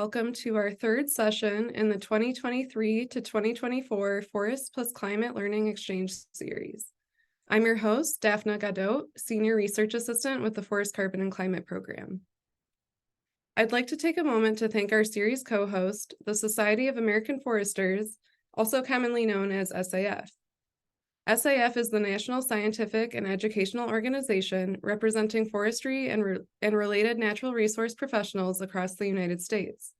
welcome to our third session in the 2023 to 2024 Forest plus Climate Learning Exchange Series. I'm your host, Daphna Gadot, Senior Research Assistant with the Forest Carbon and Climate Program. I'd like to take a moment to thank our series co-host, the Society of American Foresters, also commonly known as SAF. SAF is the national scientific and educational organization representing forestry and related natural resource professionals across the United States.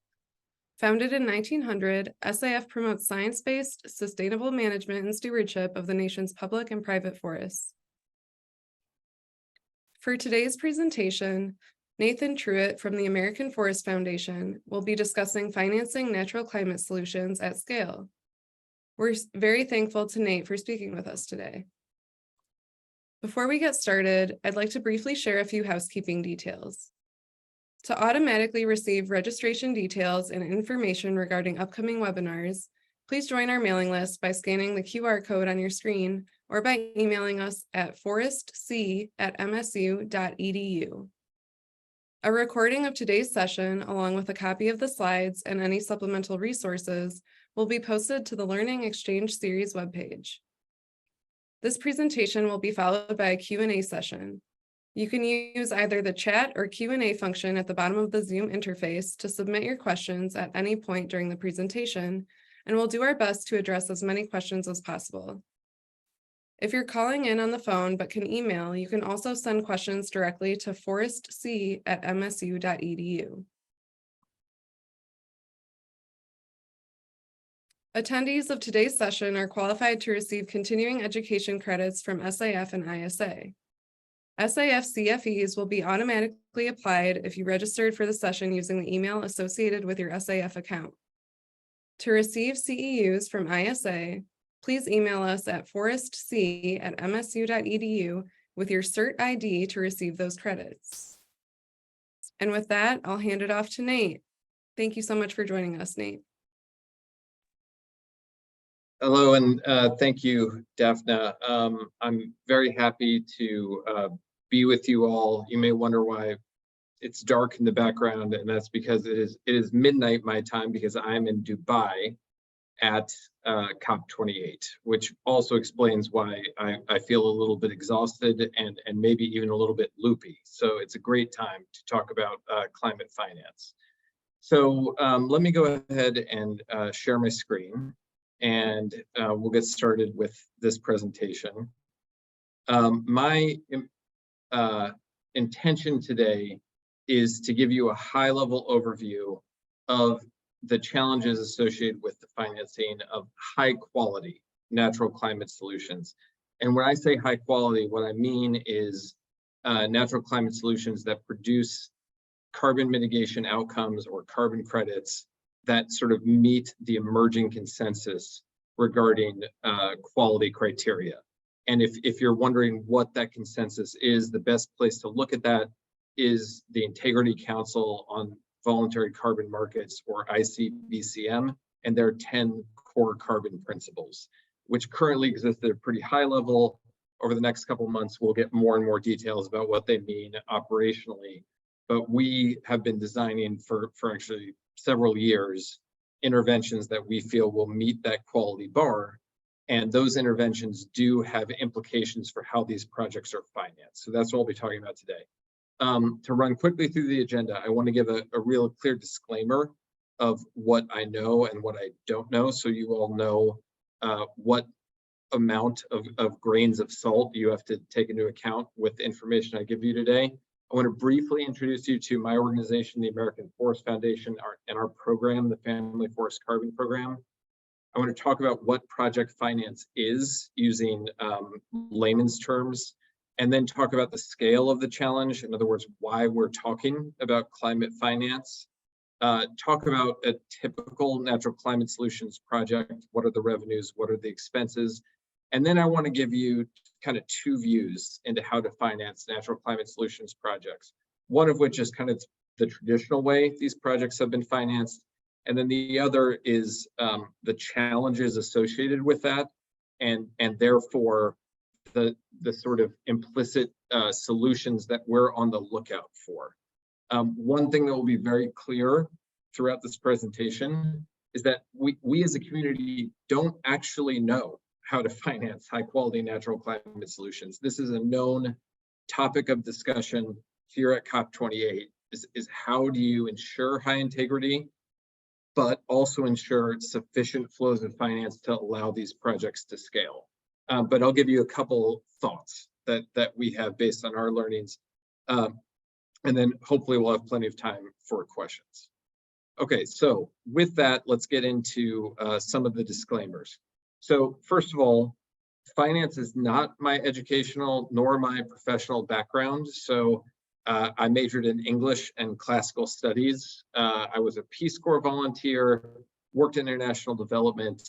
Founded in 1900, SAF promotes science-based, sustainable management and stewardship of the nation's public and private forests. For today's presentation, Nathan Truitt from the American Forest Foundation will be discussing financing natural climate solutions at scale. We're very thankful to Nate for speaking with us today. Before we get started, I'd like to briefly share a few housekeeping details. To automatically receive registration details and information regarding upcoming webinars, please join our mailing list by scanning the QR code on your screen or by emailing us at forestc@msu.edu. A recording of today's session, along with a copy of the slides and any supplemental resources, will be posted to the Learning Exchange Series webpage. This presentation will be followed by a Q&A session. You can use either the chat or Q&A function at the bottom of the Zoom interface to submit your questions at any point during the presentation, and we'll do our best to address as many questions as possible. If you're calling in on the phone but can email, you can also send questions directly to forestc@msu.edu. Attendees of today's session are qualified to receive continuing education credits from SAF and ISA. SAF CFEs will be automatically applied if you registered for the session using the email associated with your SAF account. To receive CEUs from ISA, please email us at forestc@msu.edu with your CERT ID to receive those credits. And with that, I'll hand it off to Nate. Thank you so much for joining us, Nate. Hello, and thank you, Daphna. I'm very happy to be with you all. You may wonder why it's dark in the background, and that's because it is midnight my time, because I'm in Dubai at COP28, which also explains why I feel a little bit exhausted and maybe even a little bit loopy. So it's a great time to talk about climate finance. So let me go ahead and share my screen, and we'll get started with this presentation. My intention today is to give you a high-level overview of the challenges associated with the financing of high-quality natural climate solutions. And when I say high quality, what I mean is natural climate solutions that produce carbon mitigation outcomes or carbon credits that sort of meet the emerging consensus regarding quality criteria. And if you're wondering what that consensus is, the best place to look at that is the Integrity Council on Voluntary Carbon Markets, or ICVCM, and their 10 core carbon principles, which currently exist at a pretty high level. Over the next couple of months, we'll get more and more details about what they mean operationally. But we have been designing for actually several years interventions that we feel will meet that quality bar. And those interventions do have implications for how these projects are financed. So that's what we'll be talking about today. To run quickly through the agenda, I want to give a real clear disclaimer of what I know and what I don't know, so you all know what amount of grains of salt you have to take into account with the information I give you today. I want to briefly introduce you to my organization, the American Forest Foundation, and our program, the Family Forest Carbon Program. I want to talk about what project finance is using layman's terms, and then talk about the scale of the challenge. In other words, why we're talking about climate finance. Talk about a typical natural climate solutions project. What are the revenues? What are the expenses? And then I want to give you kind of two views into how to finance natural climate solutions projects. One of which is kind of the traditional way these projects have been financed. And then the other is the challenges associated with that, and therefore the sort of implicit solutions that we're on the lookout for. One thing that will be very clear throughout this presentation is that we as a community don't actually know how to finance high quality natural climate solutions. This is a known topic of discussion here at COP28 is how do you ensure high integrity, but also ensure sufficient flows of finance to allow these projects to scale. But I'll give you a couple thoughts that we have based on our learnings. And then hopefully we'll have plenty of time for questions. Okay, so with that, let's get into some of the disclaimers. So first of all, finance is not my educational nor my professional background. So I majored in English and classical studies. I was a Peace Corps volunteer, worked in international development,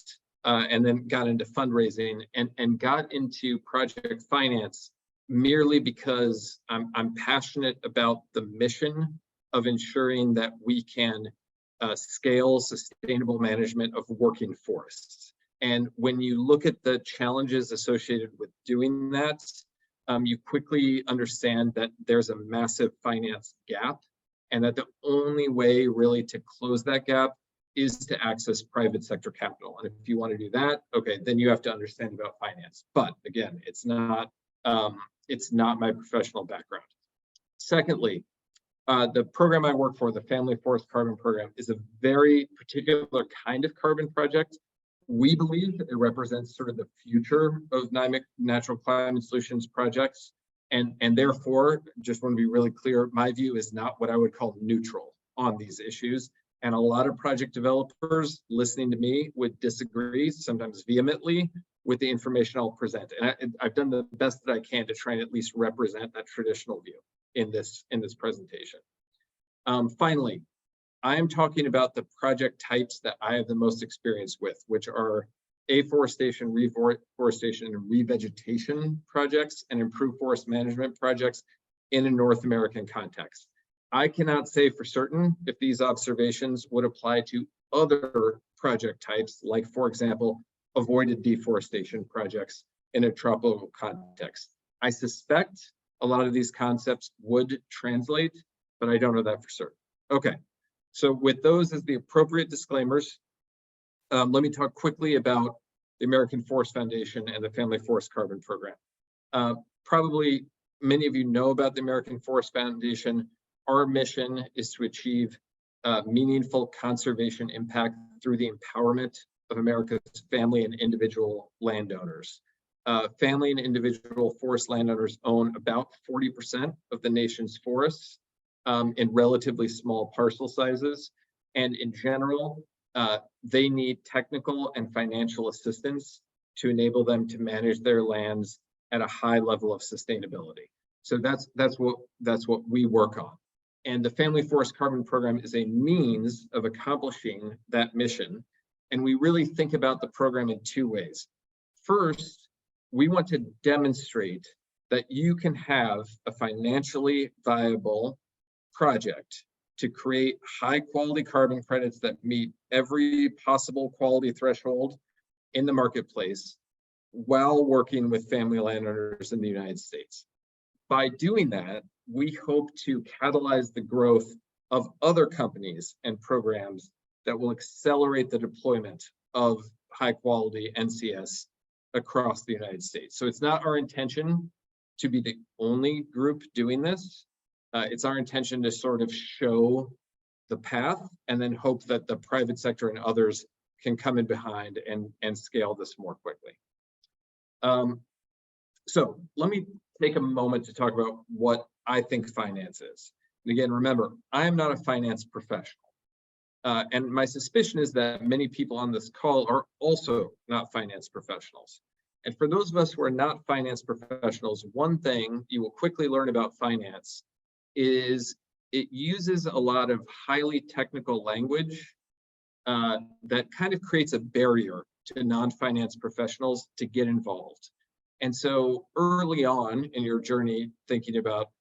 and then got into fundraising and got into project finance merely because I'm passionate about the mission of ensuring that we can scale sustainable management of working forests. And when you look at the challenges associated with doing that, you quickly understand that there's a massive finance gap and that the only way really to close that gap is to access private sector capital. And if you want to do that, okay, then you have to understand about finance. But again, it's not my professional background. Secondly, the program I work for, the Family Forest Carbon Program, is a very particular kind of carbon project. We believe it represents sort of the future of natural climate solutions projects. And therefore, just want to be really clear, my view is not what I would call neutral on these issues. And a lot of project developers listening to me would disagree, sometimes vehemently, with the information I'll present. And I've done the best that I can to try and at least represent that traditional view in this presentation. Finally, I am talking about the project types that I have the most experience with, which are afforestation, reforestation, and revegetation projects and improved forest management projects in a North American context. I cannot say for certain if these observations would apply to other project types, like, for example, avoided deforestation projects in a tropical context. I suspect a lot of these concepts would translate, but I don't know that for certain. Okay. So with those as the appropriate disclaimers, let me talk quickly about the American Forest Foundation and the Family Forest Carbon Program. Probably many of you know about the American Forest Foundation. Our mission is to achieve meaningful conservation impact through the empowerment of America's family and individual landowners. Family and individual forest landowners own about 40% of the nation's forests, in relatively small parcel sizes. And in general, they need technical and financial assistance to enable them to manage their lands at a high level of sustainability. So that's what we work on. And the Family Forest Carbon Program is a means of accomplishing that mission. And we really think about the program in two ways. First, we want to demonstrate that you can have a financially viable project to create high quality carbon credits that meet every possible quality threshold in the marketplace while working with family landowners in the United States. By doing that, we hope to catalyze the growth of other companies and programs that will accelerate the deployment of high quality NCS across the United States. So it's not our intention to be the only group doing this. It's our intention to sort of show the path and then hope that the private sector and others can come in behind and scale this more quickly. So let me take a moment to talk about what I think finance is. And again, remember, I am not a finance professional. And my suspicion is that many people on this call are also not finance professionals. And for those of us who are not finance professionals, one thing you will quickly learn about finance is it uses a lot of highly technical language that kind of creates a barrier to non-finance professionals to get involved. And so early on in your journey thinking about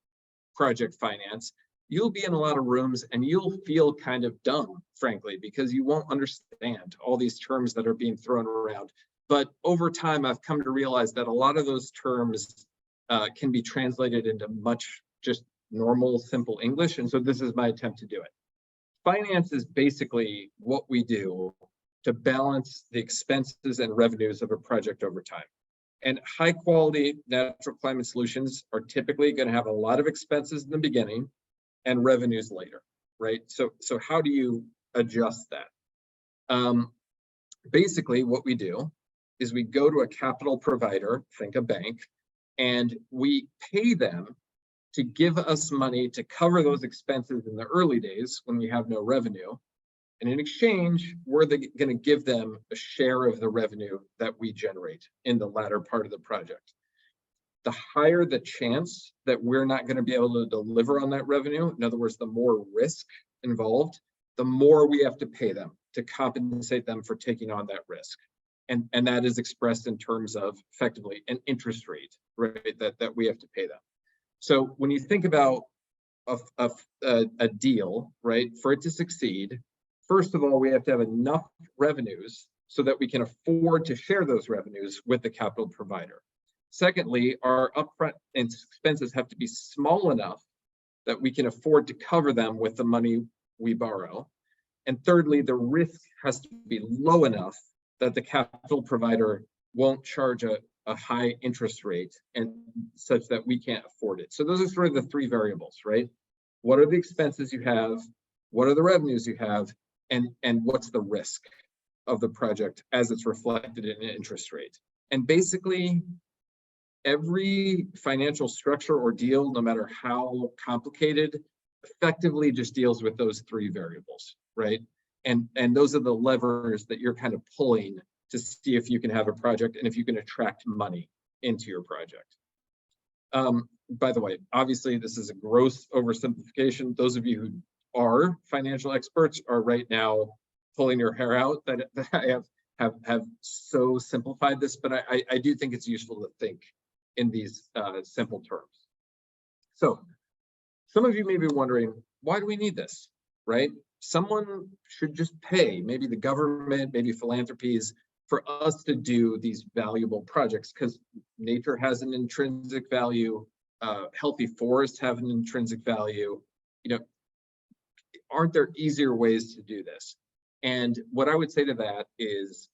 project finance, you'll be in a lot of rooms and you'll feel kind of dumb, frankly, because you won't understand all these terms that are being thrown around. But over time, I've come to realize that a lot of those terms can be translated into much just normal, simple English. And so this is my attempt to do it. finance is basically what we do to balance the expenses and revenues of a project over time. And high quality natural climate solutions are typically going to have a lot of expenses in the beginning and revenues later, right? So how do you adjust that? Basically, what we do is we go to a capital provider, think a bank, and we pay them to give us money to cover those expenses in the early days when we have no revenue. And in exchange, we're going to give them a share of the revenue that we generate in the latter part of the project. The higher the chance that we're not going to be able to deliver on that revenue, in other words, the more risk involved, the more we have to pay them to compensate them for taking on that risk. And that is expressed in terms of effectively an interest rate, right, that we have to pay them. So when you think about a deal, right, for it to succeed, first of all, we have to have enough revenues so that we can afford to share those revenues with the capital provider. Secondly, our upfront expenses have to be small enough that we can afford to cover them with the money we borrow. And thirdly, the risk has to be low enough that the capital provider won't charge a high interest rate and such that we can't afford it. So those are sort of the three variables, right? What are the expenses you have? What are the revenues you have? And what's the risk of the project as it's reflected in an interest rate? And basically, every financial structure or deal, no matter how complicated, effectively just deals with those three variables, right? And those are the levers that you're kind of pulling to see if you can have a project and if you can attract money into your project. By the way, obviously, this is a gross oversimplification. Those of you who are financial experts are right now pulling your hair out that I have so simplified this, but I do think it's useful to think in these simple terms. So some of you may be wondering, why do we need this, right? Someone should just pay, maybe the government, maybe philanthropies, for us to do these valuable projects because nature has an intrinsic value, healthy forests have an intrinsic value. You know, aren't there easier ways to do this? And what I would say to that is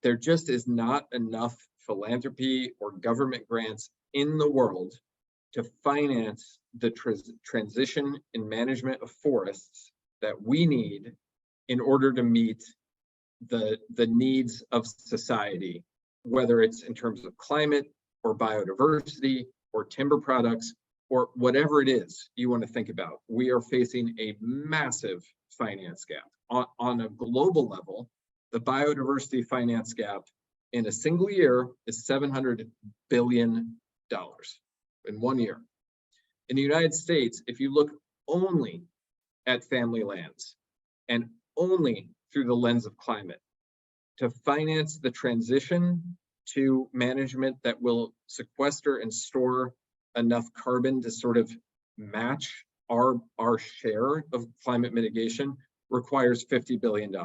there just is not enough philanthropy or government grants in the world to finance the transition and management of forests that we need in order to meet the needs of society, whether it's in terms of climate or biodiversity or timber products or whatever it is you want to think about. We are facing a massive finance gap. On a global level, the biodiversity finance gap in a single year is $700 billion in 1 year. In the United States, if you look only at family lands and only through the lens of climate, to finance the transition to management that will sequester and store enough carbon to sort of match our share of climate mitigation requires $50 billion.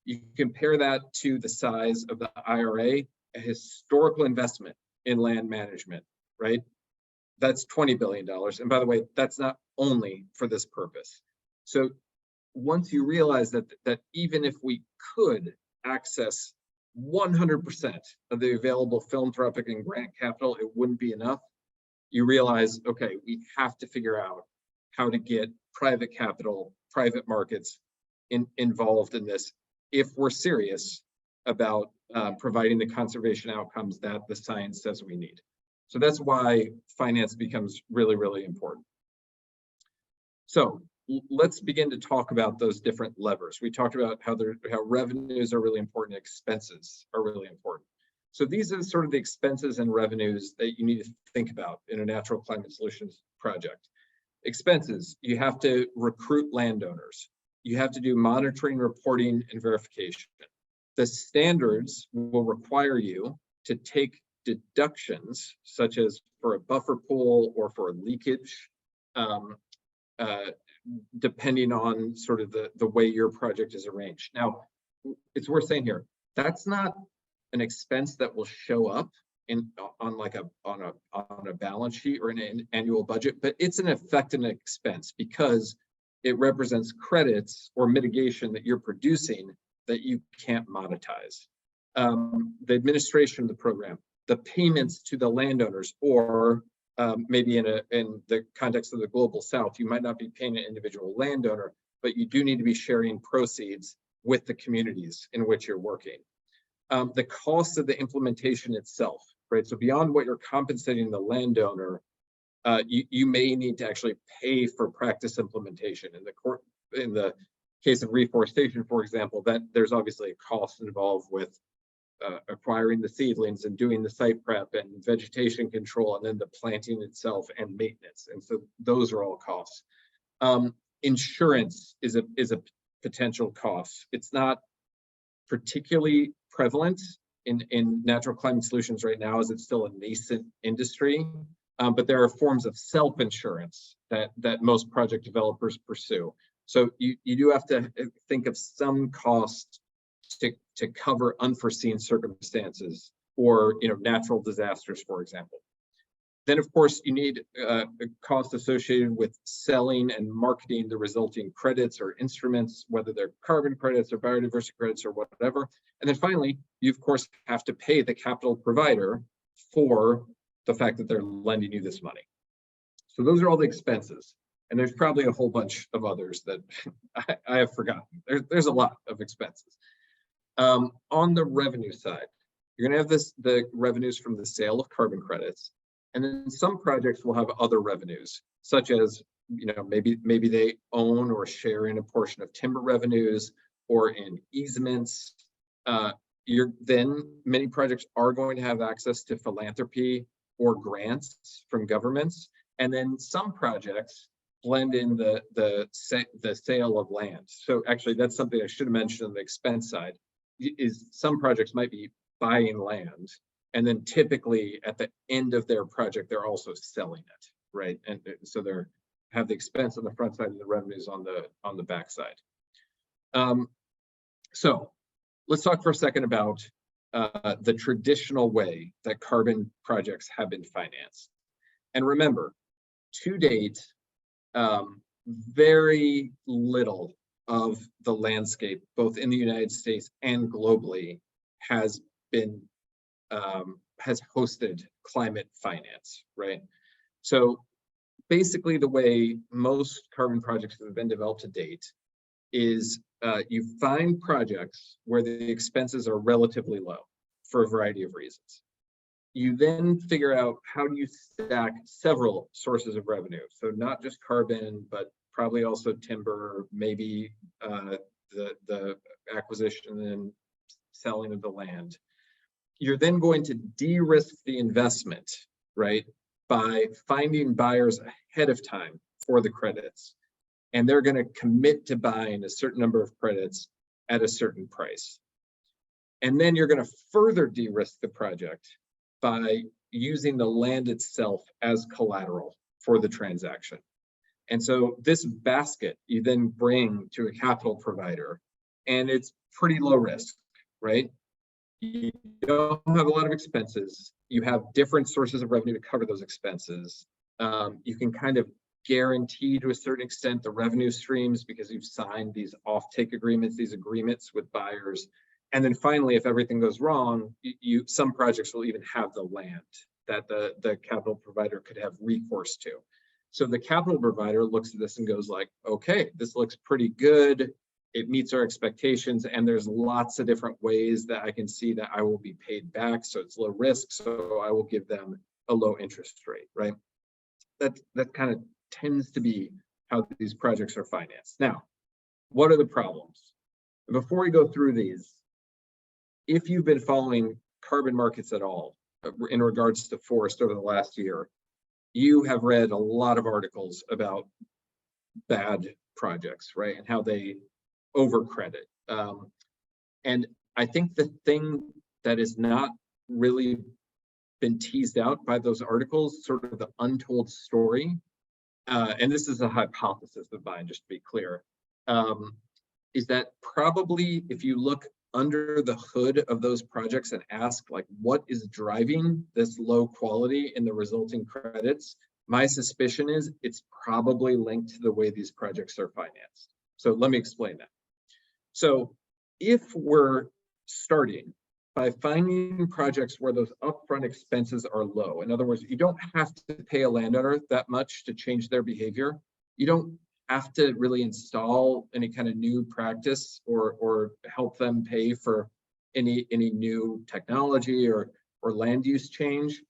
You compare that to the size of the IRA, a historical investment in land management, right? That's $20 billion. And by the way, that's not only for this purpose. So once you realize that even if we could access 100% of the available philanthropic and grant capital, it wouldn't be enough. You realize, okay, we have to figure out how to get private capital, private markets involved in this if we're serious about providing the conservation outcomes that the science says we need. So that's why finance becomes really, really important. So let's begin to talk about those different levers. We talked about how revenues are really important, expenses are really important. So these are sort of the expenses and revenues that you need to think about in a natural climate solutions project. Expenses, you have to recruit landowners. You have to do monitoring, reporting, and verification. The standards will require you to take deductions, such as for a buffer pool or for a leakage, depending on sort of the way your project is arranged. Now, it's worth saying here, that's not an expense that will show up on a balance sheet or in an annual budget, but it's an effect and an expense because it represents credits or mitigation that you're producing that you can't monetize. The administration of the program, the payments to the landowners, or maybe in the context of the global south, you might not be paying an individual landowner, but you do need to be sharing proceeds with the communities in which you're working. The cost of the implementation itself, right? So beyond what you're compensating the landowner, you may need to actually pay for practice implementation. In the case of reforestation, for example, that there's obviously a cost involved with acquiring the seedlings and doing the site prep and vegetation control, and then the planting itself and maintenance. And so those are all costs. Insurance is a potential cost. It's not particularly prevalent in natural climate solutions right now, as it's still a nascent industry. But there are forms of self-insurance that most project developers pursue. So you do have to think of some cost to cover unforeseen circumstances or natural disasters, for example. Then, of course, you need a cost associated with selling and marketing the resulting credits or instruments, whether they're carbon credits or biodiversity credits or whatever. And then finally, you, of course, have to pay the capital provider for the fact that they're lending you this money. So those are all the expenses. And there's probably a whole bunch of others that I have forgotten. There's a lot of expenses. On the revenue side, you're going to have the revenues from the sale of carbon credits. And then some projects will have other revenues, such as, maybe they own or share in a portion of timber revenues or in easements. Then many projects are going to have access to philanthropy or grants from governments. And then some projects blend in the sale of land. So actually, that's something I should have mentioned on the expense side, is some projects might be buying land, and then typically at the end of their project, they're also selling it, right? And so they have the expense on the front side and the revenues on the back side. So let's talk for a second about the traditional way that carbon projects have been financed. And remember, to date, very little of the landscape, both in the United States and globally, has hosted climate finance, right? So basically, the way most carbon projects have been developed to date is you find projects where the expenses are relatively low for a variety of reasons. You then figure out how do you stack several sources of revenue. So not just carbon, but probably also timber, maybe the acquisition and selling of the land. You're then going to de-risk the investment, right, by finding buyers ahead of time for the credits. And they're going to commit to buying a certain number of credits at a certain price. And then you're going to further de-risk the project by using the land itself as collateral for the transaction. And so this basket you then bring to a capital provider, and it's pretty low risk, right? You don't have a lot of expenses. You have different sources of revenue to cover those expenses. You can kind of guarantee to a certain extent the revenue streams because you've signed these offtake agreements, these agreements with buyers. And then finally, if everything goes wrong, some projects will even have the land that the capital provider could have recourse to. So the capital provider looks at this and goes like, okay, this looks pretty good. It meets our expectations, and there's lots of different ways that I can see that I will be paid back. So it's low risk, so I will give them a low interest rate, right? That kind of tends to be how these projects are financed. Now, what are the problems? Before we go through these, if you've been following carbon markets at all in regards to forest over the last year, you have read a lot of articles about bad projects, right? And how they overcredit. And I think the thing that is not really been teased out by those articles, sort of the untold story, and this is a hypothesis of mine, just to be clear, is that probably if you look under the hood of those projects and ask, like, what is driving this low quality in the resulting credits, My suspicion is it's probably linked to the way these projects are financed. So let me explain that. So if we're starting by finding projects where those upfront expenses are low, in other words, you don't have to pay a landowner that much to change their behavior. You don't have to really install any kind of new practice or help them pay for any new technology or land use change.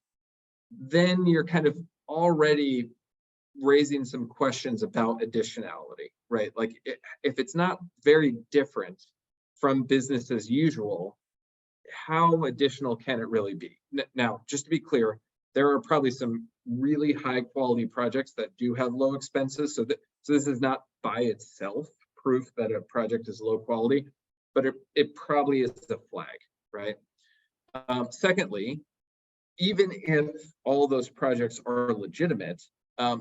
Then you're kind of already raising some questions about additionality, right? Like if it's not very different from business as usual, how additional can it really be? Now, just to be clear, there are probably some really high quality projects that do have low expenses. So this is not by itself proof that a project is low quality, but it probably is a flag, right? Secondly, even if all those projects are legitimate,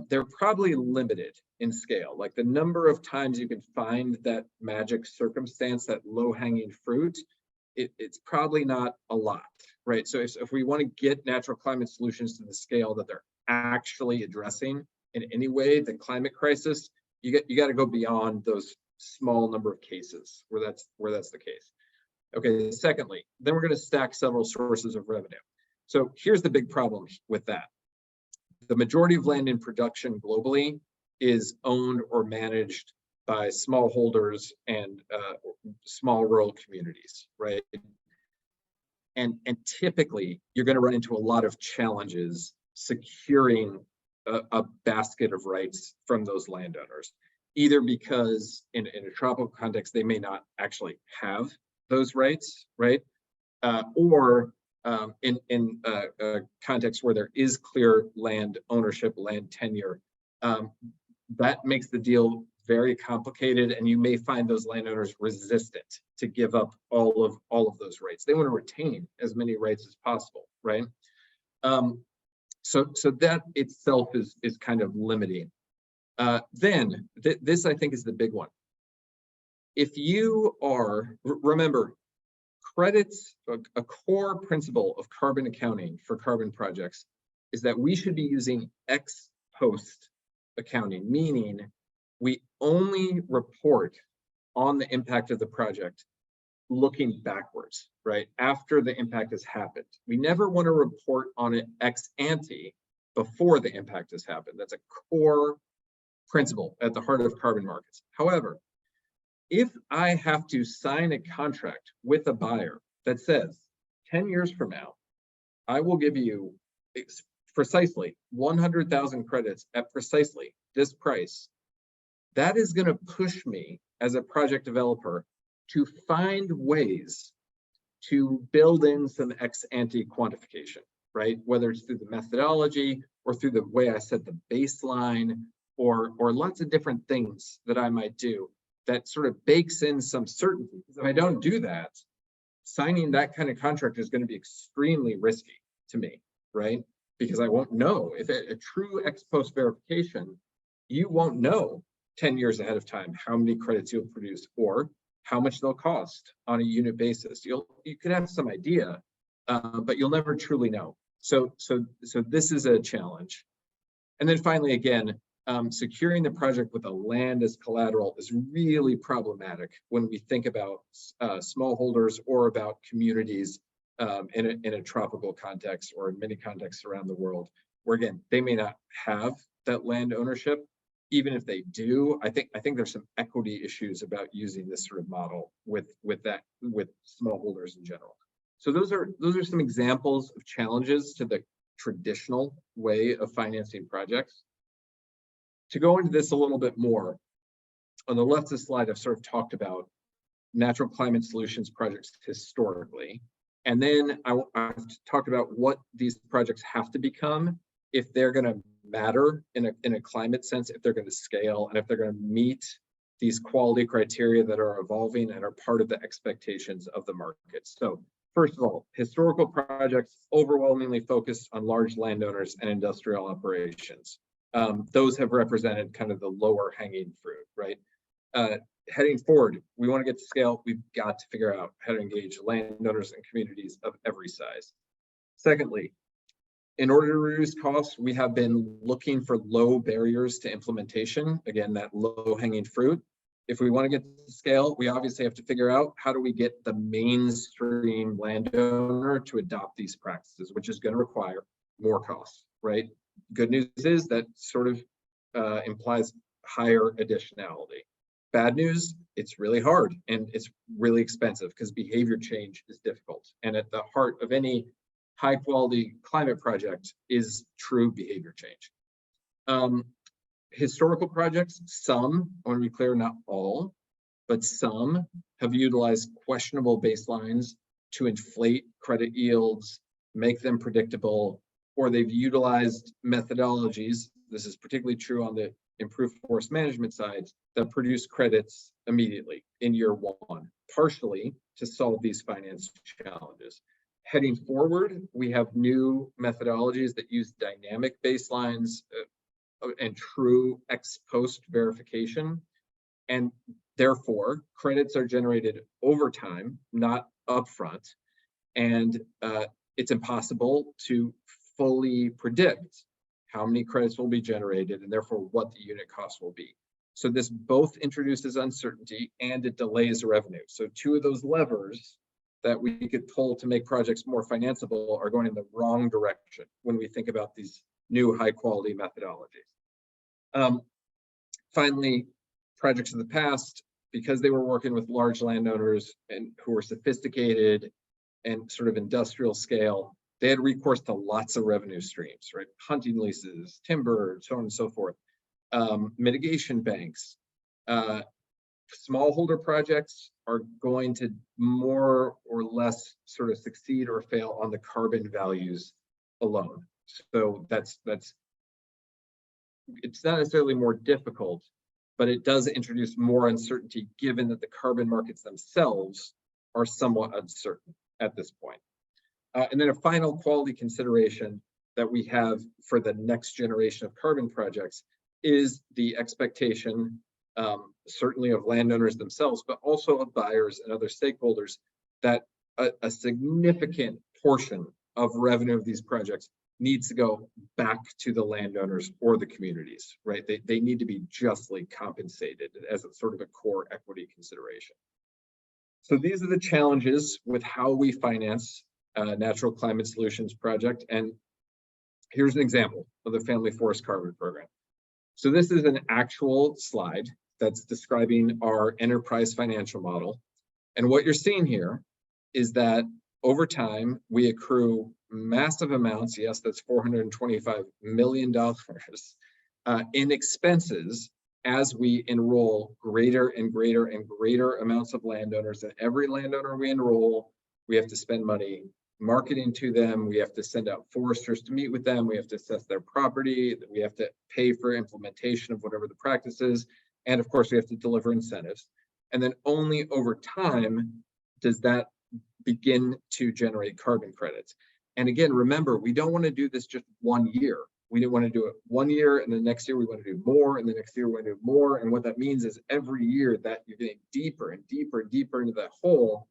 they're probably limited in scale. Like the number of times you can find that magic circumstance, that low-hanging fruit, it's probably not a lot, right? So if we want to get natural climate solutions to the scale that they're actually addressing in any way the climate crisis, you got to go beyond those small number of cases where that's the case. Okay, secondly, then we're going to stack several sources of revenue. So here's the big problem with that. The majority of land in production globally is owned or managed by smallholders and small rural communities, right? And typically, you're going to run into a lot of challenges securing a basket of rights from those landowners, either because in a tropical context, they may not actually have those rights, right? Or in a context where there is clear land ownership, land tenure, that makes the deal very complicated, and you may find those landowners resistant to give up all of those rights. They want to retain as many rights as possible, right? So that itself is kind of limiting. Then this I think is the big one. If you are, remember, credits, a core principle of carbon accounting for carbon projects is that we should be using ex post accounting, meaning we only report on the impact of the project looking backwards, right? After the impact has happened. We never want to report on it ex ante before the impact has happened. That's a core principle at the heart of carbon markets. However, if I have to sign a contract with a buyer that says 10 years from now, I will give you precisely 100,000 credits at precisely this price, that is going to push me as a project developer to find ways to build in some ex ante quantification, right? Whether it's through the methodology or through the way I set the baseline or lots of different things that I might do that sort of bakes in some certainty. Because if I don't do that, signing that kind of contract is going to be extremely risky to me, right? Because I won't know. If a true ex post verification, you won't know 10 years ahead of time how many credits you'll produce or how much they'll cost on a unit basis. You could have some idea, but you'll never truly know. So this is a challenge. And then finally, again, securing the project with a land as collateral is really problematic when we think about smallholders or about communities in a tropical context or in many contexts around the world, where again, they may not have that land ownership. Even if they do, I think there's some equity issues about using this sort of model with smallholders in general. So those are some examples of challenges to the traditional way of financing projects. To go into this a little bit more, on the left of the slide, I've sort of talked about natural climate solutions projects historically. And then I've talked about what these projects have to become if they're going to matter in a climate sense, if they're going to scale, and if they're going to meet these quality criteria that are evolving and are part of the expectations of the market. So first of all, historical projects overwhelmingly focused on large landowners and industrial operations. Those have represented kind of the lower hanging fruit, right? Heading forward, we want to get to scale. We've got to figure out how to engage landowners and communities of every size. Secondly, In order to reduce costs, we have been looking for low barriers to implementation. Again, that low-hanging fruit. If we want to get to scale, we obviously have to figure out how do we get the mainstream landowner to adopt these practices, which is going to require more costs, right? Good news is that sort of implies higher additionality. Bad news, it's really hard and it's really expensive because behavior change is difficult. And at the heart of any high quality climate project is true behavior change. Historical projects, some, I want to be clear, not all, but some have utilized questionable baselines to inflate credit yields, make them predictable, or they've utilized methodologies, this is particularly true on the improved forest management side, that produce credits immediately in year one, partially to solve these finance challenges. Heading forward, we have new methodologies that use dynamic baselines and true ex post verification. And therefore, credits are generated over time, not upfront. And it's impossible to fully predict how many credits will be generated and therefore what the unit cost will be. So this both introduces uncertainty and it delays revenue. So two of those levers that we could pull to make projects more financeable are going in the wrong direction when we think about these new high quality methodologies. Finally, projects of the past, because they were working with large landowners and who were sophisticated and sort of industrial scale, they had recourse to lots of revenue streams, right? Hunting leases, timber, so on and so forth, mitigation banks. Smallholder projects are going to more or less sort of succeed or fail on the carbon values alone. So it's not necessarily more difficult, but it does introduce more uncertainty given that the carbon markets themselves are somewhat uncertain at this point. And then a final quality consideration that we have for the next generation of carbon projects is the expectation, certainly of landowners themselves, but also of buyers and other stakeholders, that a significant portion of revenue of these projects needs to go back to the landowners or the communities, right? They need to be justly compensated as a sort of a core equity consideration. So these are the challenges with how we finance Natural Climate Solutions project. And here's an example of the Family Forest Carbon Program. So this is an actual slide that's describing our enterprise financial model. And what you're seeing here is that over time, we accrue massive amounts, yes, that's $425 million in expenses as we enroll greater and greater and greater amounts of landowners. And every landowner we enroll, we have to spend money marketing to them. We have to send out foresters to meet with them. We have to assess their property. We have to pay for implementation of whatever the practice is. And of course, we have to deliver incentives. And then only over time does that begin to generate carbon credits. And again, remember, we don't want to do this just 1 year. We don't want to do it 1 year, and the next year we want to do more, and the next year we want to do more. And what that means is every year that you're getting deeper and deeper and deeper into that hole.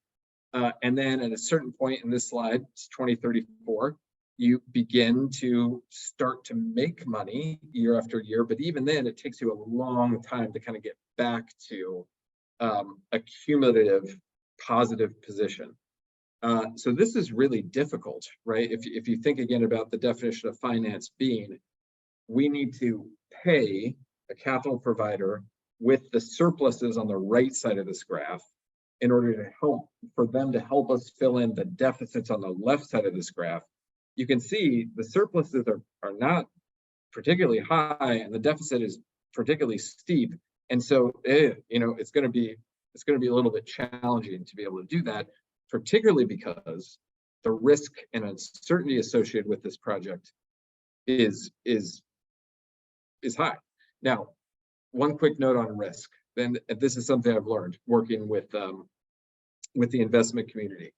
And then at a certain point in this slide, it's 2034, you begin to start to make money year after year. But even then, it takes you a long time to kind of get back to a cumulative positive position. So this is really difficult, right? If you think again about the definition of finance being, we need to pay a capital provider with the surpluses on the right side of this graph in order to help, for them to help us fill in the deficits on the left side of this graph. You can see the surpluses are not particularly high and the deficit is particularly steep. And so, it's going to be a little bit challenging to be able to do that, particularly because the risk and uncertainty associated with this project is high. Now, one quick note on risk. Then this is something I've learned working with the investment community.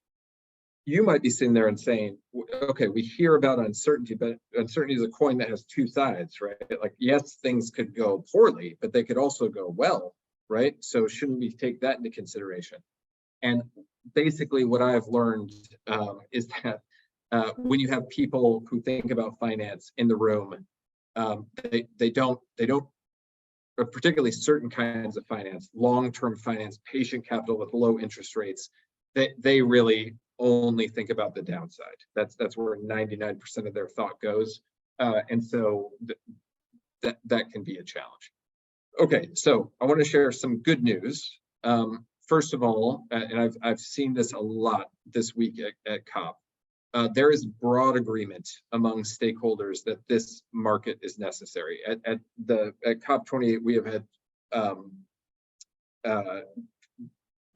You might be sitting there and saying, okay, we hear about uncertainty, but uncertainty is a coin that has two sides, right? Like, yes, things could go poorly, but they could also go well, right? So shouldn't we take that into consideration? And basically what I've learned is that when you have people who think about finance in the room, they don't, or particularly certain kinds of finance, long-term finance, patient capital with low interest rates, they really only think about the downside. That's where 99% of their thought goes. And so that can be a challenge. Okay, so I want to share some good news. First of all, and I've seen this a lot this week at COP, there is broad agreement among stakeholders that this market is necessary. At COP28, we have had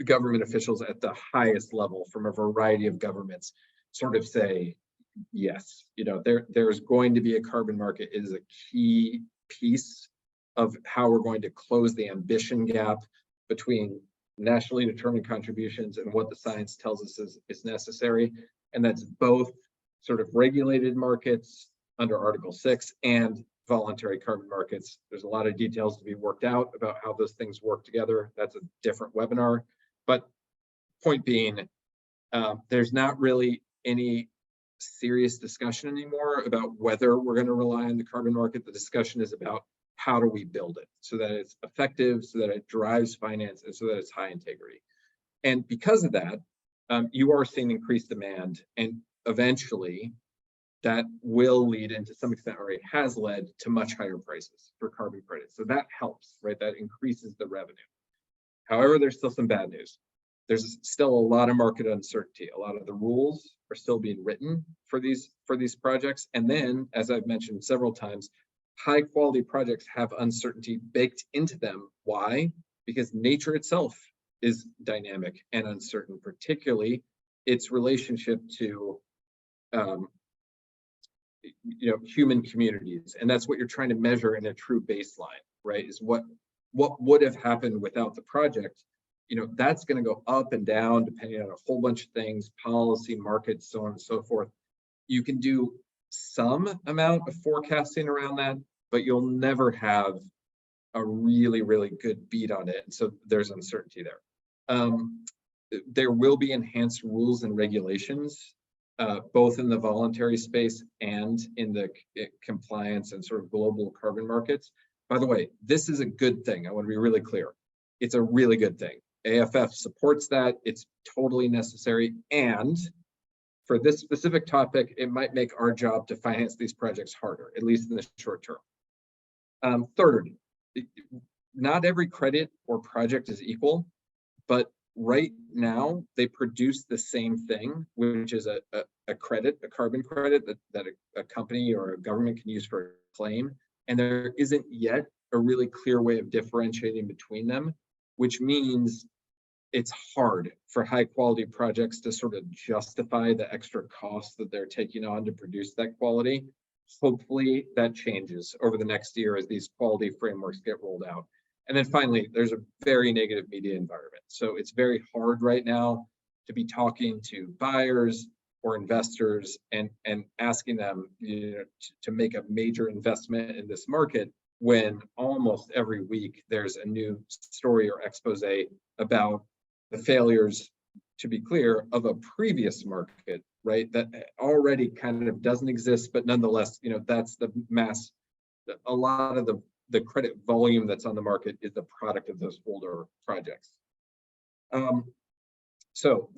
government officials at the highest level from a variety of governments sort of say, yes, there's going to be a carbon market. It is a key piece of how we're going to close the ambition gap between nationally determined contributions and what the science tells us is necessary. And that's both sort of regulated markets under Article 6 and voluntary carbon markets. There's a lot of details to be worked out about how those things work together. That's a different webinar. But point being, there's not really any serious discussion anymore about whether we're going to rely on the carbon market. The discussion is about how do we build it so that it's effective, so that it drives finance, and so that it's high integrity. And because of that, you are seeing increased demand, and eventually that will lead, and to some extent already has led, to much higher prices for carbon credits. So that helps, right? That increases the revenue. However, there's still some bad news. There's still a lot of market uncertainty. A lot of the rules are still being written for these projects. And then, as I've mentioned several times, high quality projects have uncertainty baked into them. Why? Because nature itself is dynamic and uncertain, particularly its relationship to human communities. And that's what you're trying to measure in a true baseline, right? Is what would have happened without the project. That's going to go up and down depending on a whole bunch of things, policy, markets, so on and so forth. You can do some amount of forecasting around that, but you'll never have a really, really good beat on it. And so there's uncertainty there. There will be enhanced rules and regulations, both in the voluntary space and in the compliance and sort of global carbon markets. By the way, this is a good thing. I want to be really clear. It's a really good thing. AFF supports that. It's totally necessary. And for this specific topic, it might make our job to finance these projects harder, at least in the short term. Third, not every credit or project is equal, but right now they produce the same thing, which is a credit, a carbon credit that a company or a government can use for a claim. And there isn't yet a really clear way of differentiating between them, which means it's hard for high quality projects to sort of justify the extra costs that they're taking on to produce that quality. Hopefully that changes over the next year as these quality frameworks get rolled out. And then finally, there's a very negative media environment. So it's very hard right now to be talking to buyers or investors and asking them to make a major investment in this market when almost every week there's a new story or expose about the failures, to be clear, of a previous market, right? That already kind of doesn't exist, but nonetheless, that's the mass. A lot of the credit volume that's on the market is the product of those older projects. So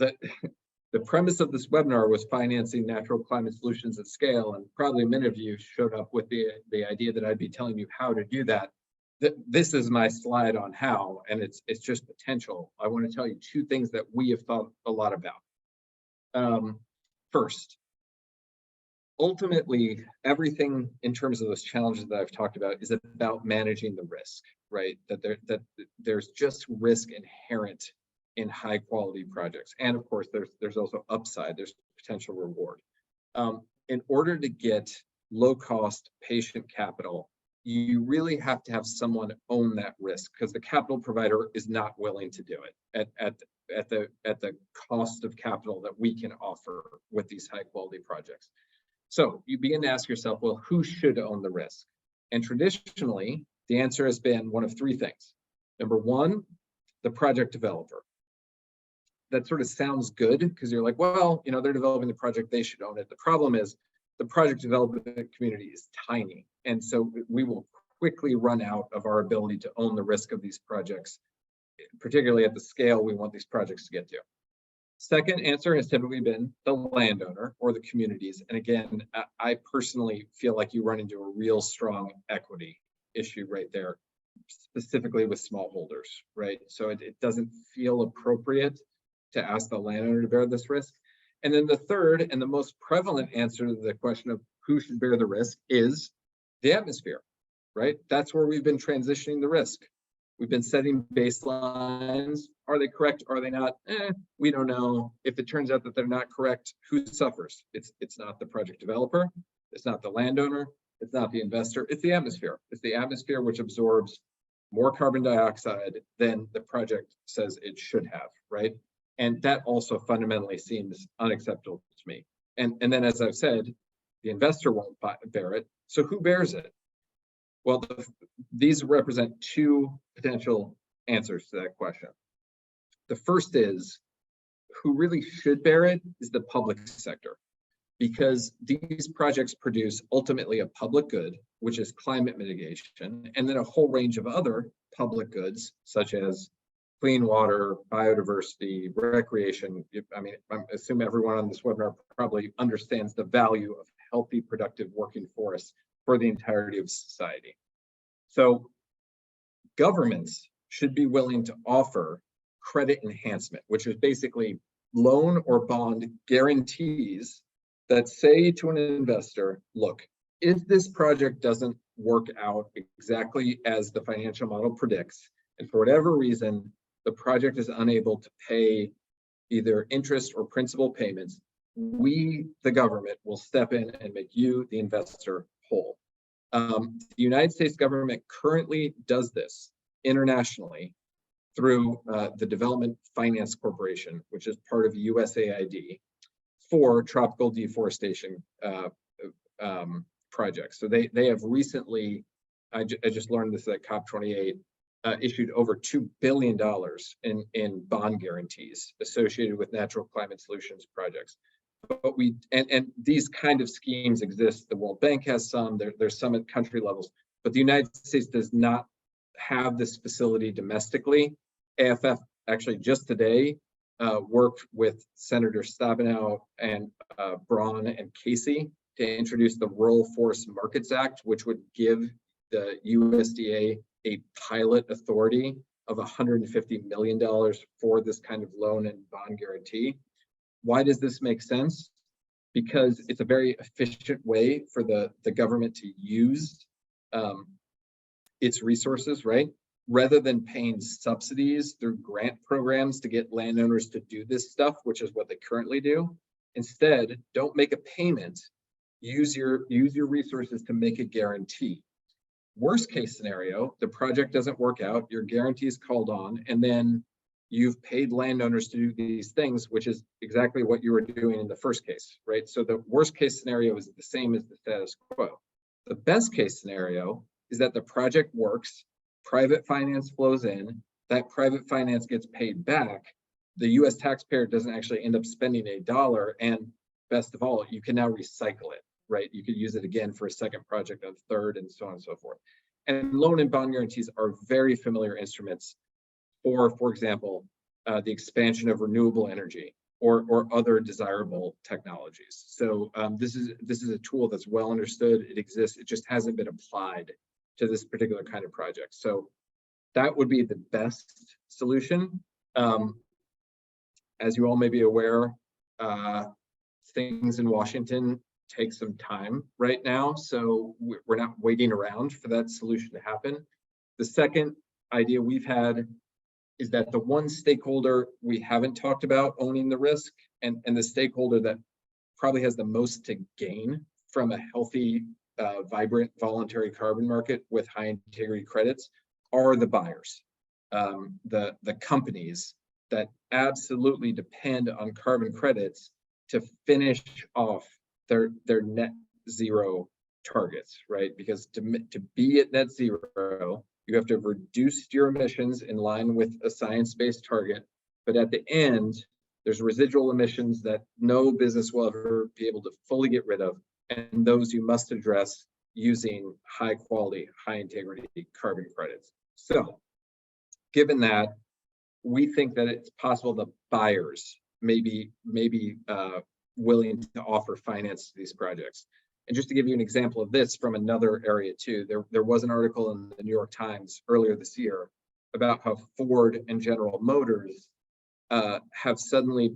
the premise of this webinar was financing natural climate solutions at scale, and probably many of you showed up with the idea that I'd be telling you how to do that. This is my slide on how, and it's just potential. I want to tell you two things that we have thought a lot about. First, ultimately, everything in terms of those challenges that I've talked about is about managing the risk, right? That there's just risk inherent in high quality projects. And of course, there's also upside, there's potential reward. In order to get low cost patient capital, you really have to have someone own that risk, because the capital provider is not willing to do it at the cost of capital that we can offer with these high quality projects. So you begin to ask yourself, well, who should own the risk? And traditionally, the answer has been one of three things. Number one, the project developer. that sort of sounds good because you're like, well, they're developing the project, they should own it. The problem is the project development community is tiny. And so we will quickly run out of our ability to own the risk of these projects, particularly at the scale we want these projects to get to. Second answer has typically been the landowner or the communities. And again, I personally feel like you run into a real strong equity issue right there, specifically with smallholders, right? So it doesn't feel appropriate to ask the landowner to bear this risk. And then the third and the most prevalent answer to the question of who should bear the risk is the atmosphere, right? That's where we've been transitioning the risk. We've been setting baselines. Are they correct? Are they not? We don't know. If it turns out that they're not correct, who suffers? It's not the project developer. It's not the landowner. It's not the investor. It's the atmosphere. It's the atmosphere which absorbs more carbon dioxide than the project says it should have, right? And that also fundamentally seems unacceptable to me. And then, as I've said, the investor won't bear it. So who bears it? Well, these represent two potential answers to that question. The first is, who really should bear it is the public sector, because these projects produce ultimately a public good, which is climate mitigation, and then a whole range of other public goods, such as clean water, biodiversity, recreation. I mean, I assume everyone on this webinar probably understands the value of healthy, productive working forests for the entirety of society. So governments should be willing to offer credit enhancement, which is basically loan or bond guarantees that say to an investor, look, if this project doesn't work out exactly as the financial model predicts, and for whatever reason, the project is unable to pay either interest or principal payments, we, the government, will step in and make you, the investor, whole. The United States government currently does this internationally through the Development Finance Corporation, which is part of USAID, for tropical deforestation projects. So they have recently, I just learned this at COP28, issued over $2 billion in bond guarantees associated with natural climate solutions projects. But and these kind of schemes exist. The World Bank has some, there's some at country levels, but the United States does not have this facility domestically. AFF actually just today worked with Senator Stabenow and Braun and Casey to introduce the Rural Forest Markets Act, which would give the USDA a pilot authority of $150 million for this kind of loan and bond guarantee. Why does this make sense? Because it's a very efficient way for the government to use its resources, right? Rather than paying subsidies through grant programs to get landowners to do this stuff, which is what they currently do. Instead, don't make a payment, use your resources to make a guarantee. Worst case scenario, the project doesn't work out, your guarantee is called on, and then you've paid landowners to do these things, which is exactly what you were doing in the first case, right? So the worst case scenario is the same as the status quo. The best case scenario is that the project works, private finance flows in, that private finance gets paid back, the US taxpayer doesn't actually end up spending $1, and best of all, you can now recycle it, right? You could use it again for a second project, a third, and so on and so forth. And loan and bond guarantees are very familiar instruments for example, the expansion of renewable energy or other desirable technologies. So this is a tool that's well understood. It exists. It just hasn't been applied to this particular kind of project. So that would be the best solution. As you all may be aware, things in Washington take some time right now. So we're not waiting around for that solution to happen. The second idea we've had is that the one stakeholder we haven't talked about owning the risk, and the stakeholder that probably has the most to gain from a healthy, vibrant, voluntary carbon market with high integrity credits, are the buyers, the companies that absolutely depend on carbon credits to finish off their net zero targets, right? Because to be at net zero, you have to have reduced your emissions in line with a science-based target, but at the end, There's residual emissions that no business will ever be able to fully get rid of, and those you must address using high quality, high integrity carbon credits. So given that, we think that it's possible that buyers may be willing to offer finance to these projects. And just to give you an example of this from another area too, there was an article in the New York Times earlier this year about how Ford and General Motors have suddenly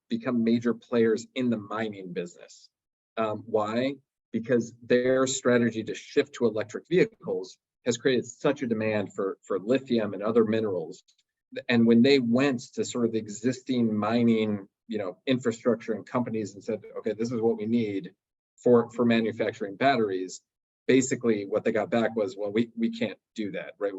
become major players in the mining business. Why? Because their strategy to shift to electric vehicles has created such a demand for lithium and other minerals. And when they went to sort of the existing mining, infrastructure and companies and said, okay, this is what we need for manufacturing batteries, basically what they got back was, well, we can't do that, right?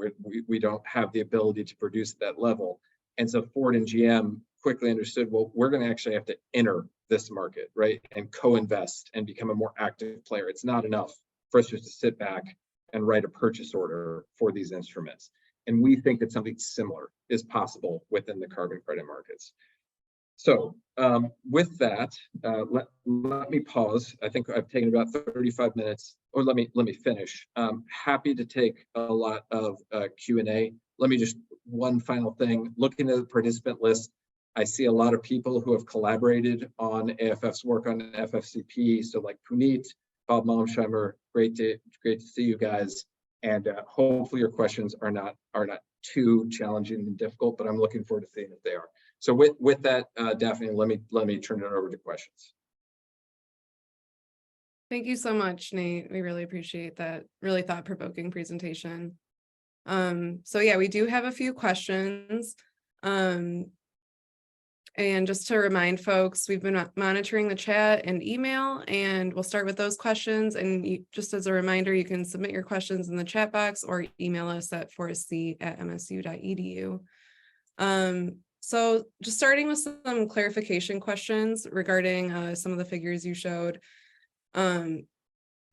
We don't have the ability to produce at that level. And so Ford and GM quickly understood, well, we're going to actually have to enter this market, right? And co-invest and become a more active player. It's not enough for us just to sit back and write a purchase order for these instruments. And we think that something similar is possible within the carbon credit markets. So with that, let me pause. I think I've taken about 35 minutes, or let me finish. Happy to take a lot of Q&A. Let me just, one final thing, looking at the participant list, I see a lot of people who have collaborated on AFF's work on FFCP. So like Truitt, Bob Malmsheimer, great to see you guys. And hopefully your questions are not too challenging and difficult, but I'm looking forward to seeing if they are. So with that, Daphne, let me turn it over to questions. Thank you so much, Nate. We really appreciate that really thought-provoking presentation. So yeah, we do have a few questions. And just to remind folks, we've been monitoring the chat and email, and we'll start with those questions. And just as a reminder, you can submit your questions in the chat box or email us at forestc@msu.edu. So just starting with some clarification questions regarding some of the figures you showed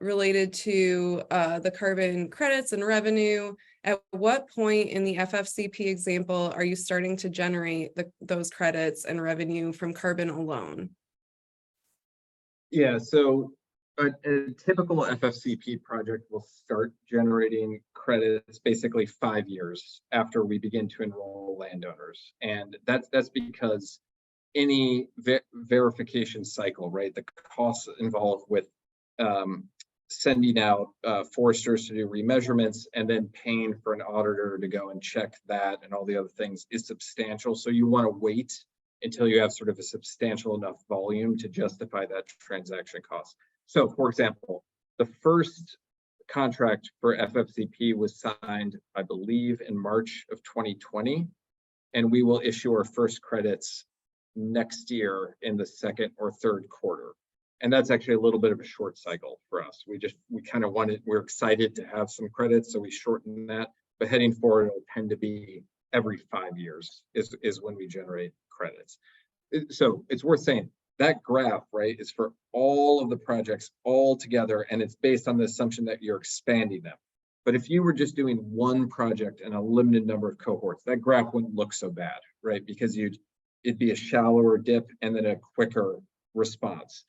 related to the carbon credits and revenue. At what point in the FFCP example are you starting to generate those credits and revenue from carbon alone? Yeah, so a typical FFCP project will start generating credits basically 5 years after we begin to enroll landowners. And that's because any verification cycle, right? The costs involved with sending out foresters to do remeasurements and then paying for an auditor to go and check that and all the other things is substantial. So you want to wait until you have sort of a substantial enough volume to justify that transaction cost. So for example, the first contract for FFCP was signed, I believe, in March of 2020, and we will issue our first credits next year in the second or third quarter. And that's actually a little bit of a short cycle for us. We kind of we're excited to have some credits, so we shorten that. But heading forward, it'll tend to be every 5 years is when we generate credits. So it's worth saying that graph, right, is for all of the projects all together, and it's based on the assumption that you're expanding them. But if you were just doing one project and a limited number of cohorts, that graph wouldn't look so bad, right? Because it'd be a shallower dip and then a quicker response.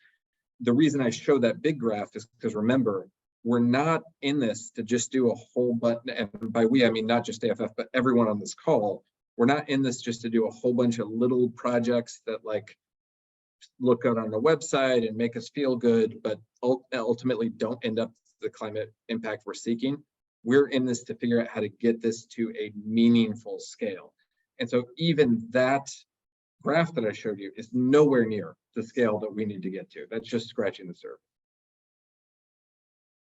The reason I show that big graph is because, remember, we're not in this to just do a whole bunch, and by we, I mean not just AFF, but everyone on this call. We're not in this just to do a whole bunch of little projects that like look good on the website and make us feel good, but ultimately don't end up the climate impact we're seeking. We're in this to figure out how to get this to a meaningful scale. And so even that graph that I showed you is nowhere near the scale that we need to get to. That's just scratching the surface.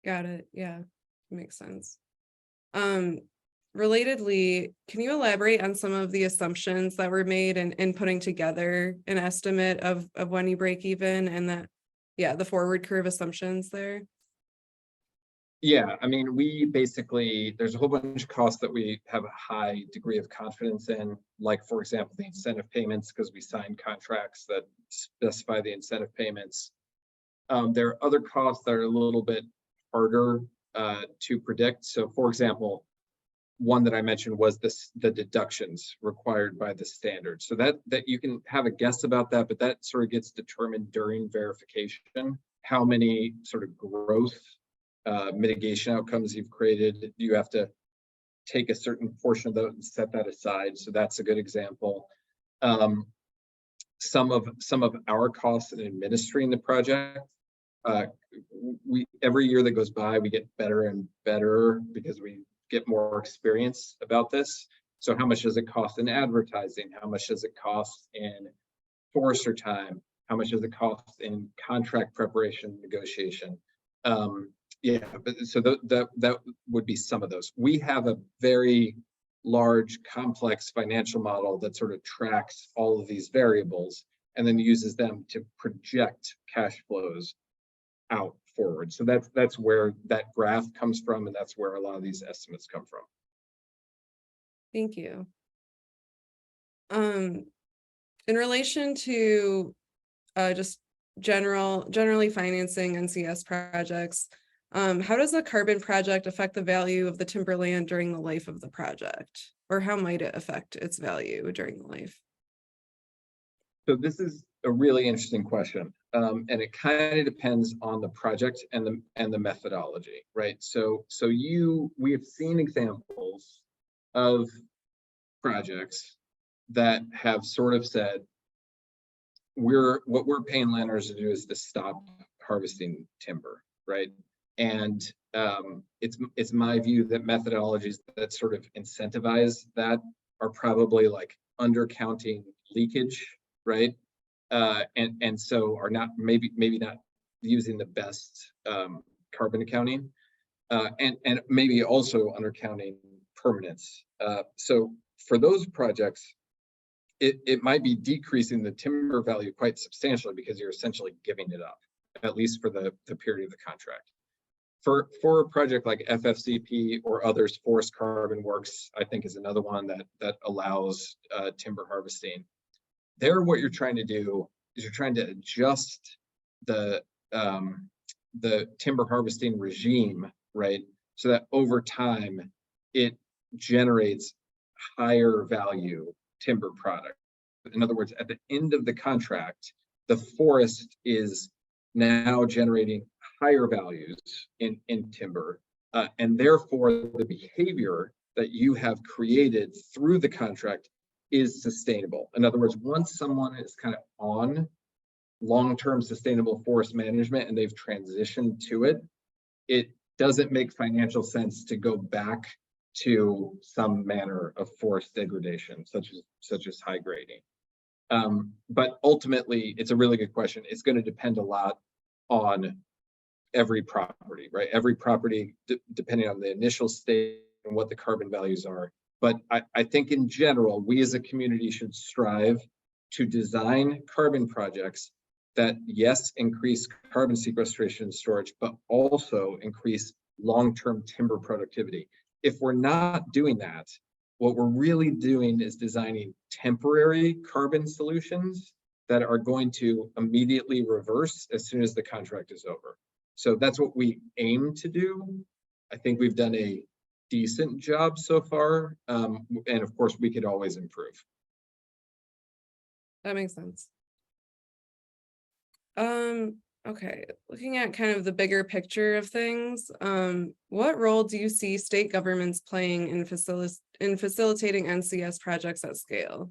Got it. Yeah, makes sense. Relatedly, can you elaborate on some of the assumptions that were made in putting together an estimate of when you break even and the forward curve assumptions there? Yeah, I mean, there's a whole bunch of costs that we have a high degree of confidence in, like, for example, the incentive payments, because we signed contracts that specify the incentive payments. There are other costs that are a little bit harder to predict. So, for example, one that I mentioned was the deductions required by the standard. So that you can have a guess about that, but that sort of gets determined during verification. How many sort of growth mitigation outcomes you've created. You have to take a certain portion of those and set that aside. So that's a good example. Some of our costs in administering the project, we every year that goes by, we get better and better because we get more experience about this. So how much does it cost in advertising? How much does it cost in forester time? How much does it cost in contract preparation, negotiation? Yeah, but so that would be some of those. We have a very large, complex financial model that sort of tracks all of these variables and then uses them to project cash flows out forward. So that's where that graph comes from, and that's where a lot of these estimates come from. Thank you. In relation to just generally financing NCS projects, how does the carbon project affect the value of the timberland during the life of the project? Or how might it affect its value during the life? So this is a really interesting question. And it kind of depends on the project and the methodology, right? So we have seen examples of projects that have sort of said, what we're paying landowners to do is to stop harvesting timber, right? And it's my view that methodologies that sort of incentivize that are probably like undercounting leakage, right? And so are not maybe not using the best carbon accounting, and maybe also undercounting permanence. So for those projects, it might be decreasing the timber value quite substantially because you're essentially giving it up, at least for the period of the contract. For a project like FFCP or others, Forest Carbon Works, I think is another one that allows timber harvesting. There, what you're trying to do is you're trying to adjust the timber harvesting regime, right? So that over time, it generates higher value timber product. In other words, at the end of the contract, the forest is now generating higher values in timber, and therefore the behavior that you have created through the contract is sustainable. In other words, once someone is kind of on long-term sustainable forest management and they've transitioned to it, it doesn't make financial sense to go back to some manner of forest degradation, such as high grading. But ultimately, it's a really good question. It's going to depend a lot on every property, right? Every property, depending on the initial state and what the carbon values are. But I think in general, we as a community should strive to design carbon projects that, yes, increase carbon sequestration and storage, but also increase long-term timber productivity. If we're not doing that, what we're really doing is designing temporary carbon solutions that are going to immediately reverse as soon as the contract is over. So that's what we aim to do. I think we've done a decent job so far. And of course, we could always improve. That makes sense. Okay, looking at kind of the bigger picture of things, what role do you see state governments playing in facilitating NCS projects at scale?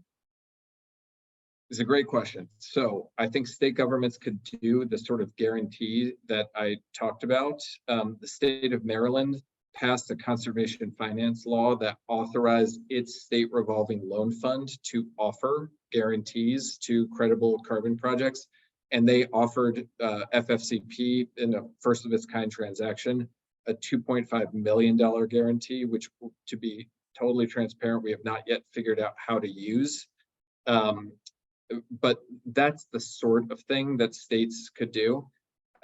It's a great question. So I think state governments could do the sort of guarantee that I talked about. The state of Maryland passed a conservation finance law that authorized its state revolving loan fund to offer guarantees to credible carbon projects. And they offered FFCP in a first of its kind transaction, a $2.5 million guarantee, which, to be totally transparent, we have not yet figured out how to use. But that's the sort of thing that states could do.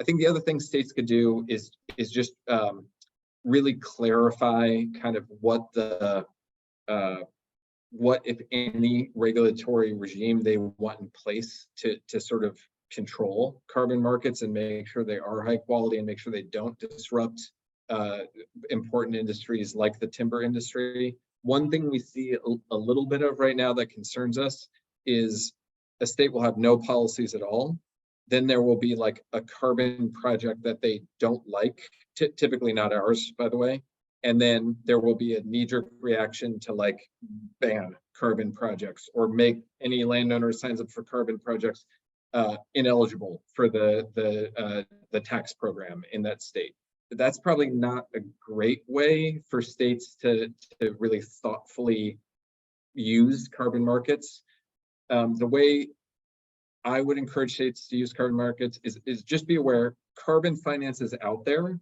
I think the other thing states could do is just really clarify kind of what if any regulatory regime they want in place to sort of control carbon markets and make sure they are high quality and make sure they don't disrupt important industries like the timber industry. One thing we see a little bit of right now that concerns us is a state will have no policies at all. Then there will be like a carbon project that they don't like, typically not ours, by the way. And then there will be a knee-jerk reaction to like ban carbon projects or make any landowner signs up for carbon projects ineligible for the tax program in that state. That's probably not a great way for states to really thoughtfully use carbon markets. The way I would encourage states to use carbon markets is just be aware carbon finance is out there.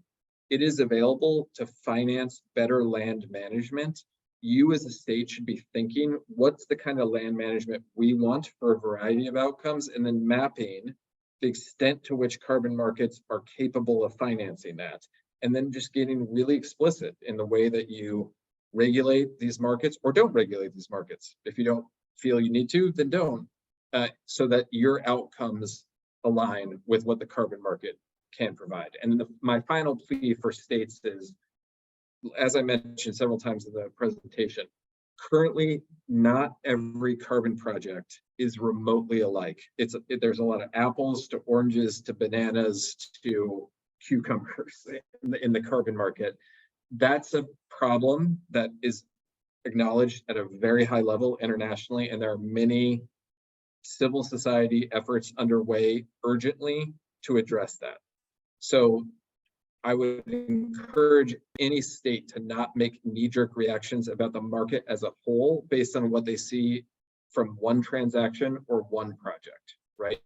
It is available to finance better land management. You as a state should be thinking, what's the kind of land management we want for a variety of outcomes, and then mapping the extent to which carbon markets are capable of financing that. And then just getting really explicit in the way that you regulate these markets or don't regulate these markets. If you don't feel you need to, then don't, so that your outcomes align with what the carbon market can provide. And my final plea for states is, as I mentioned several times in the presentation, currently not every carbon project is remotely alike. There's a lot of apples to oranges to bananas to cucumbers in the carbon market. That's a problem that is acknowledged at a very high level internationally, and there are many civil society efforts underway urgently to address that. So I would encourage any state to not make knee-jerk reactions about the market as a whole based on what they see from one transaction or one project, right?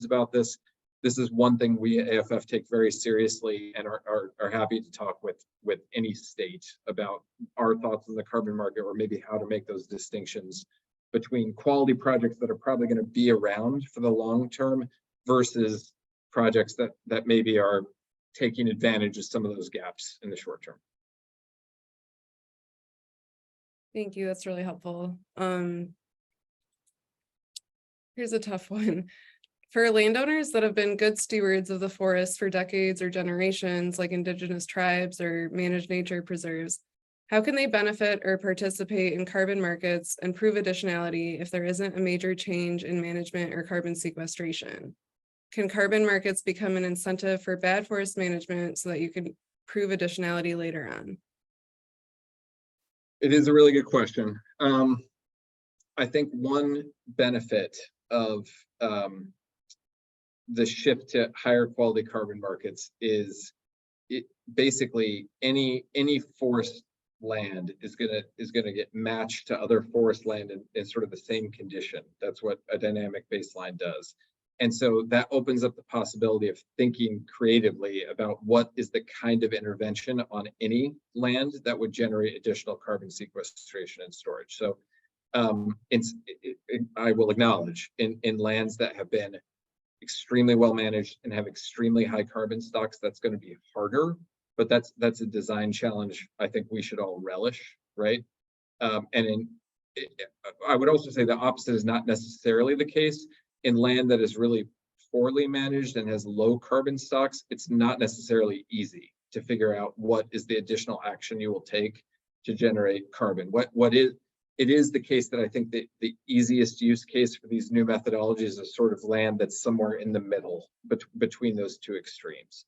About this is one thing we at AFF take very seriously and are happy to talk with any state about our thoughts on the carbon market, or maybe how to make those distinctions between quality projects that are probably going to be around for the long term versus projects that maybe are taking advantage of some of those gaps in the short term. Thank you. That's really helpful. Here's a tough one. For landowners that have been good stewards of the forest for decades or generations, like indigenous tribes or managed nature preserves, how can they benefit or participate in carbon markets and prove additionality if there isn't a major change in management or carbon sequestration? Can carbon markets become an incentive for bad forest management so that you can prove additionality later on? It is a really good question. I think one benefit of the shift to higher quality carbon markets is basically any forest land is gonna get matched to other forest land in sort of the same condition. That's what a dynamic baseline does. And so that opens up the possibility of thinking creatively about what is the kind of intervention on any land that would generate additional carbon sequestration and storage. So I will acknowledge in lands that have been extremely well managed and have extremely high carbon stocks, that's going to be harder, but that's a design challenge I think we should all relish, right? I would also say the opposite is not necessarily the case. In land that is really poorly managed and has low carbon stocks, it's not necessarily easy to figure out what is the additional action you will take to generate carbon. It is the case that I think that the easiest use case for these new methodologies is sort of land that's somewhere in the middle between those two extremes.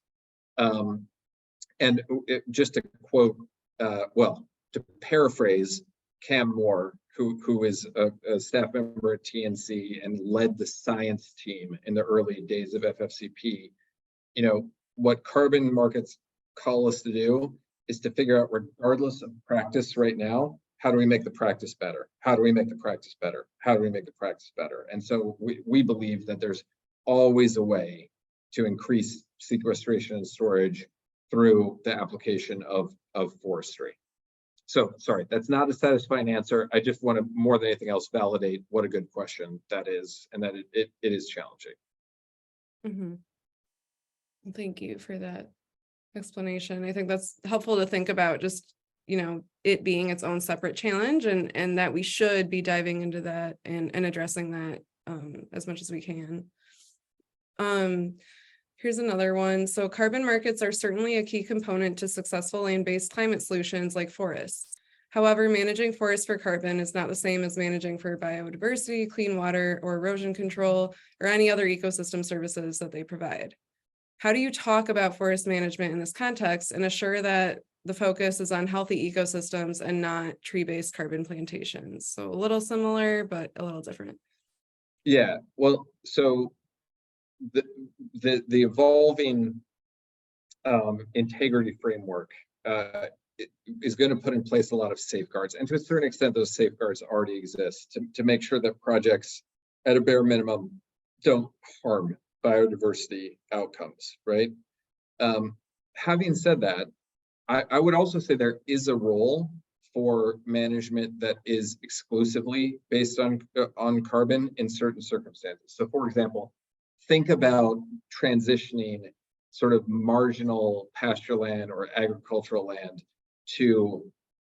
Just to quote, to paraphrase Cam Moore, who is a staff member at TNC and led the science team in the early days of FFCP, what carbon markets call us to do is to figure out, regardless of practice right now, how do we make the practice better? How do we make the practice better? How do we make the practice better? And so we believe that there's always a way to increase sequestration and storage through the application of forestry. So sorry, that's not a satisfying answer. I just want to, more than anything else, validate what a good question that is, and that it is challenging. Mm-hmm. Thank you for that explanation. I think that's helpful to think about, just, it being its own separate challenge, and that we should be diving into that and addressing that as much as we can. Here's another one. So carbon markets are certainly a key component to successful land-based climate solutions like forests. However, managing forests for carbon is not the same as managing for biodiversity, clean water, or erosion control, or any other ecosystem services that they provide. How do you talk about forest management in this context and assure that the focus is on healthy ecosystems and not tree-based carbon plantations? So a little similar, but a little different. Yeah, well, so the evolving integrity framework is going to put in place a lot of safeguards, and to a certain extent those safeguards already exist to make sure that projects at a bare minimum don't harm biodiversity outcomes, right? Having said that, I would also say there is a role for management that is exclusively based on carbon in certain circumstances. So for example, think about transitioning sort of marginal pasture land or agricultural land to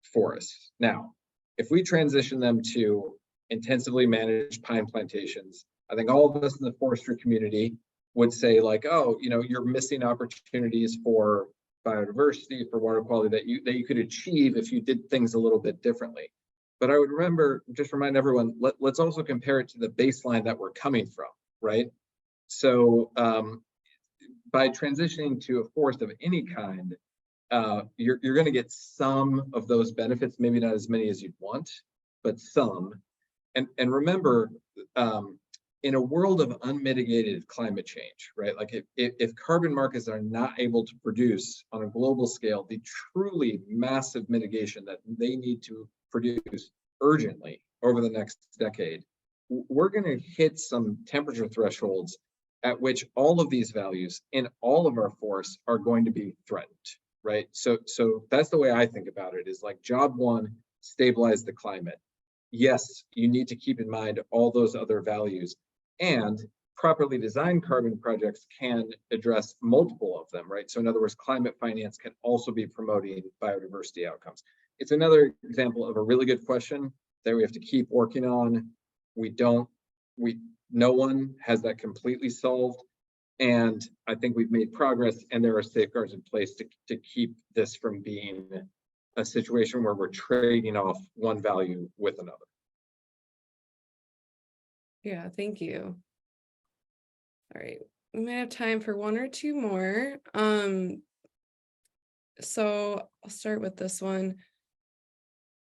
forests. Now, if we transition them to intensively managed pine plantations, I think all of us in the forestry community would say like, oh, you know, you're missing opportunities for biodiversity, for water quality that you could achieve if you did things a little bit differently. But I would just remind everyone, let's also compare it to the baseline that we're coming from, right? So by transitioning to a forest of any kind, you're going to get some of those benefits, maybe not as many as you'd want, but some. And remember, in a world of unmitigated climate change, right? Like if carbon markets are not able to produce on a global scale the truly massive mitigation that they need to produce urgently over the next decade, we're going to hit some temperature thresholds at which all of these values in all of our forests are going to be threatened, right? So that's the way I think about it, is like job one, stabilize the climate. Yes, you need to keep in mind all those other values, and properly designed carbon projects can address multiple of them, right? So in other words, climate finance can also be promoting biodiversity outcomes. It's another example of a really good question that we have to keep working on. No one has that completely solved. And I think we've made progress, and there are safeguards in place to keep this from being a situation where we're trading off one value with another. Yeah, thank you. All right, we may have time for one or two more. So I'll start with this one.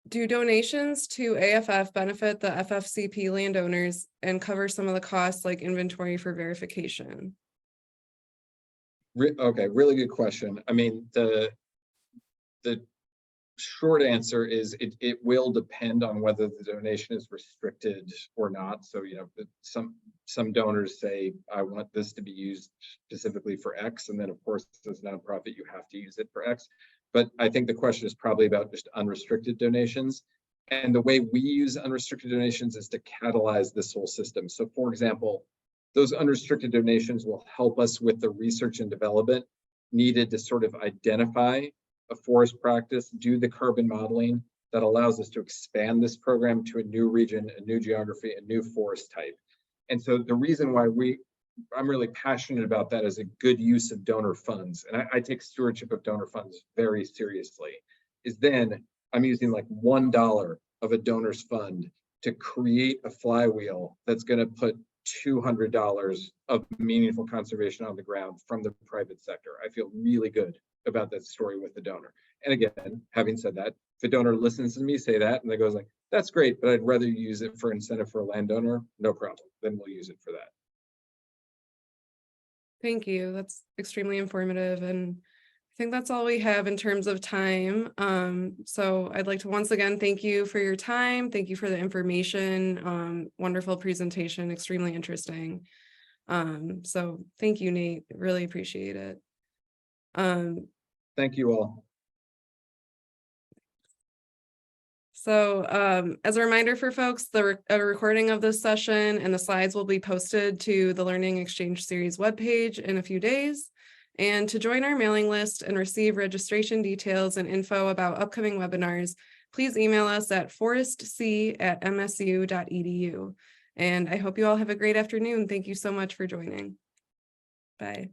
Do donations to AFF benefit the FFCP landowners and cover some of the costs like inventory for verification? Okay, really good question. I mean, the short answer is it will depend on whether the donation is restricted or not. So, you know, some donors say, I want this to be used specifically for X. And then of course, as a nonprofit, you have to use it for X. But I think the question is probably about just unrestricted donations. And the way we use unrestricted donations is to catalyze this whole system. So for example, those unrestricted donations will help us with the research and development needed to sort of identify a forest practice, do the carbon modeling that allows us to expand this program to a new region, a new geography, a new forest type. And so the reason why I'm really passionate about that is a good use of donor funds. And I take stewardship of donor funds very seriously, is then I'm using like $1 of a donor's fund to create a flywheel that's going to put $200 of meaningful conservation on the ground from the private sector. I feel really good about that story with the donor. And again, having said that, if a donor listens to me say that and they goes like, that's great, but I'd rather use it for incentive for a landowner, no problem. Then we'll use it for that. Thank you. That's extremely informative. And I think that's all we have in terms of time. So I'd like to once again thank you for your time. Thank you for the information. Wonderful presentation, extremely interesting. So thank you, Nate. Really appreciate it. Thank you all. So as a reminder for folks, a recording of this session and the slides will be posted to the Learning Exchange Series webpage in a few days. And to join our mailing list and receive registration details and info about upcoming webinars, please email us at forestc@msu.edu. And I hope you all have a great afternoon. Thank you so much for joining. Bye.